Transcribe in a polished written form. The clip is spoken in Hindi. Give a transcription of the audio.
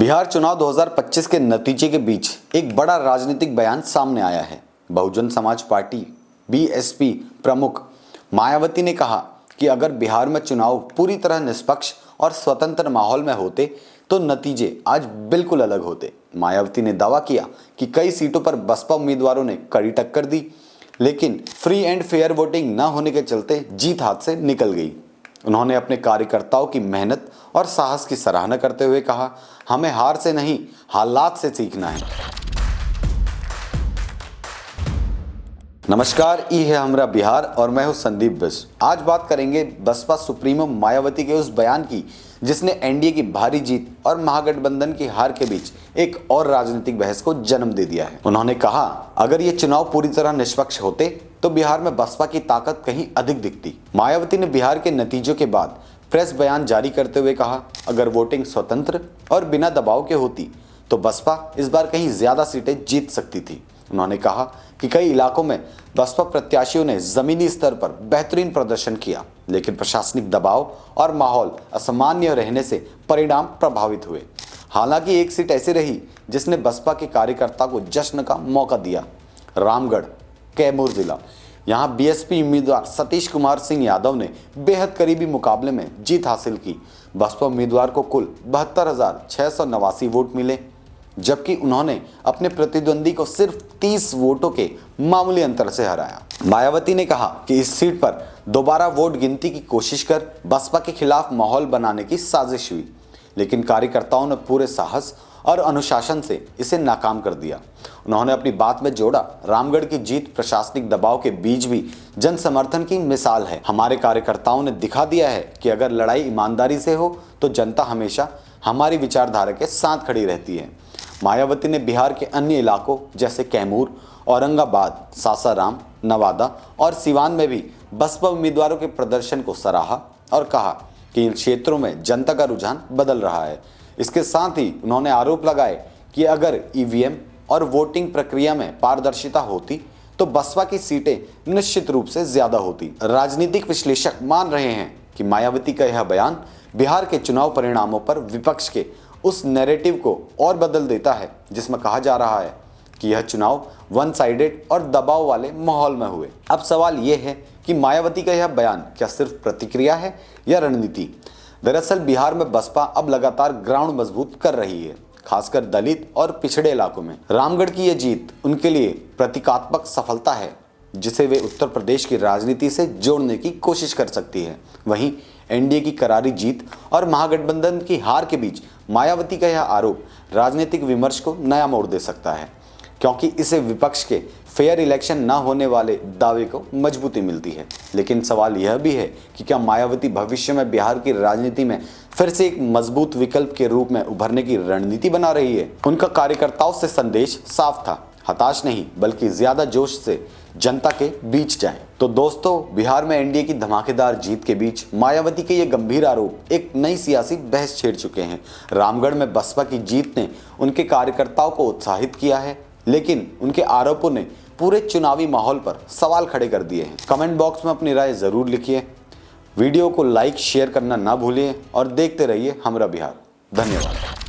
बिहार चुनाव 2025 के नतीजे के बीच एक बड़ा राजनीतिक बयान सामने आया है। बहुजन समाज पार्टी बीएसपी प्रमुख मायावती ने कहा कि अगर बिहार में चुनाव पूरी तरह निष्पक्ष और स्वतंत्र माहौल में होते तो नतीजे आज बिल्कुल अलग होते। मायावती ने दावा किया कि कई सीटों पर बसपा उम्मीदवारों ने कड़ी टक्कर दी, लेकिन फ्री एंड फेयर वोटिंग न होने के चलते जीत हाथ से निकल गई। उन्होंने अपने कार्यकर्ताओं की मेहनत और साहस की सराहना करते हुए कहा, हमें हार से नहीं हालात से सीखना है। नमस्कार, ये है हमरा बिहार और मैं हूं संदीप बिस। आज बात करेंगे बसपा सुप्रीमो मायावती के उस बयान की जिसने एनडीए की भारी जीत और महागठबंधन की हार के बीच एक और राजनीतिक बहस को जन्म दे दिया है। उन्होंने कहा, अगर ये चुनाव पूरी तरह निष्पक्ष होते तो बिहार में बसपा की ताकत कहीं अधिक दिखती। मायावती ने बिहार के नतीजों के बाद प्रेस बयान जारी करते हुए कहा, अगर वोटिंग स्वतंत्र और बिना दबाव के होती तो बसपा इस बार कहीं ज्यादा सीटें जीत सकती थी। उन्होंने कहा कि कई इलाकों में बसपा प्रत्याशियों ने जमीनी स्तर पर बेहतरीन प्रदर्शन किया, लेकिन प्रशासनिक दबाव और माहौल असामान्य रहने से परिणाम प्रभावित हुए। हालांकि एक सीट ऐसी रही जिसने बसपा के कार्यकर्ता को जश्न का मौका दिया, रामगढ़ कैमूर जिला। यहाँ बीएसपी उम्मीदवार सतीश कुमार सिंह यादव ने बेहद करीबी मुकाबले में जीत हासिल की। बसपा उम्मीदवार को कुल 72,689 वोट मिले, जबकि उन्होंने अपने प्रतिद्वंदी को सिर्फ 30 वोटों के मामूली अंतर से हराया। मायावती ने कहा कि इस सीट पर दोबारा वोट गिनती की कोशिश कर बसपा के खिलाफ माहौल बनाने की साजिश हुई, लेकिन कार्यकर्ताओं ने पूरे साहस और अनुशासन से इसे नाकाम कर दिया। उन्होंने अपनी बात में जोड़ा, रामगढ़ की जीत प्रशासनिक दबाव के बीच भी जन समर्थन की मिसाल है। हमारे कार्यकर्ताओं ने दिखा दिया है कि अगर लड़ाई ईमानदारी से हो तो जनता हमेशा हमारी विचारधारा के साथ खड़ी रहती है। मायावती ने बिहार के अन्य इलाकों जैसे कैमूर, औरंगाबाद, सासाराम, नवादा और सिवान में भी बसपा उम्मीदवारों के प्रदर्शन को सराहा और कहा कि इन क्षेत्रों में जनता का रुझान बदल रहा है। इसके साथ ही उन्होंने आरोप लगाए कि अगर ईवीएम और वोटिंग प्रक्रिया में पारदर्शिता होती तो बसपा की सीटें निश्चित रूप से ज्यादा होती। राजनीतिक विश्लेषक मान रहे हैं कि मायावती का यह बयान बिहार के चुनाव परिणामों पर विपक्ष के उस नैरेटिव को और बदल देता है जिसमें कहा जा रहा है कि यह चुनाव वन साइडेड और दबाव वाले माहौल में हुए। अब सवाल यह है कि मायावती का यह बयान क्या सिर्फ प्रतिक्रिया है या रणनीति। दरअसल बिहार में बसपा अब लगातार ग्राउंड मजबूत कर रही है, खासकर दलित और पिछड़े इलाकों में। रामगढ़ की यह जीत उनके लिए प्रतीकात्मक सफलता है जिसे वे उत्तर प्रदेश की राजनीति से जोड़ने की कोशिश कर सकती है। वहीं एनडीए की करारी जीत और महागठबंधन की हार के बीच मायावती का यह आरोप राजनीतिक विमर्श को नया मोड़ दे सकता है, क्योंकि इसे विपक्ष के फेयर इलेक्शन न होने वाले दावे को मजबूती मिलती है। लेकिन सवाल यह भी है कि क्या मायावती भविष्य में बिहार की राजनीति में फिर से एक मजबूत विकल्प के रूप में उभरने की रणनीति बना रही है। उनका कार्यकर्ताओं से संदेश साफ था, हताश नहीं बल्कि ज्यादा जोश से जनता के बीच जाएं। तो दोस्तों, बिहार में एनडीए की धमाकेदार जीत के बीच मायावती के ये गंभीर आरोप एक नई सियासी बहस छेड़ चुके हैं। रामगढ़ में बसपा की जीत ने उनके कार्यकर्ताओं को उत्साहित किया है, लेकिन उनके आरोपों ने पूरे चुनावी माहौल पर सवाल खड़े कर दिए हैं। कमेंट बॉक्स में अपनी राय जरूर लिखिए, वीडियो को लाइक शेयर करना ना भूलिए और देखते रहिए हमरा बिहार। धन्यवाद।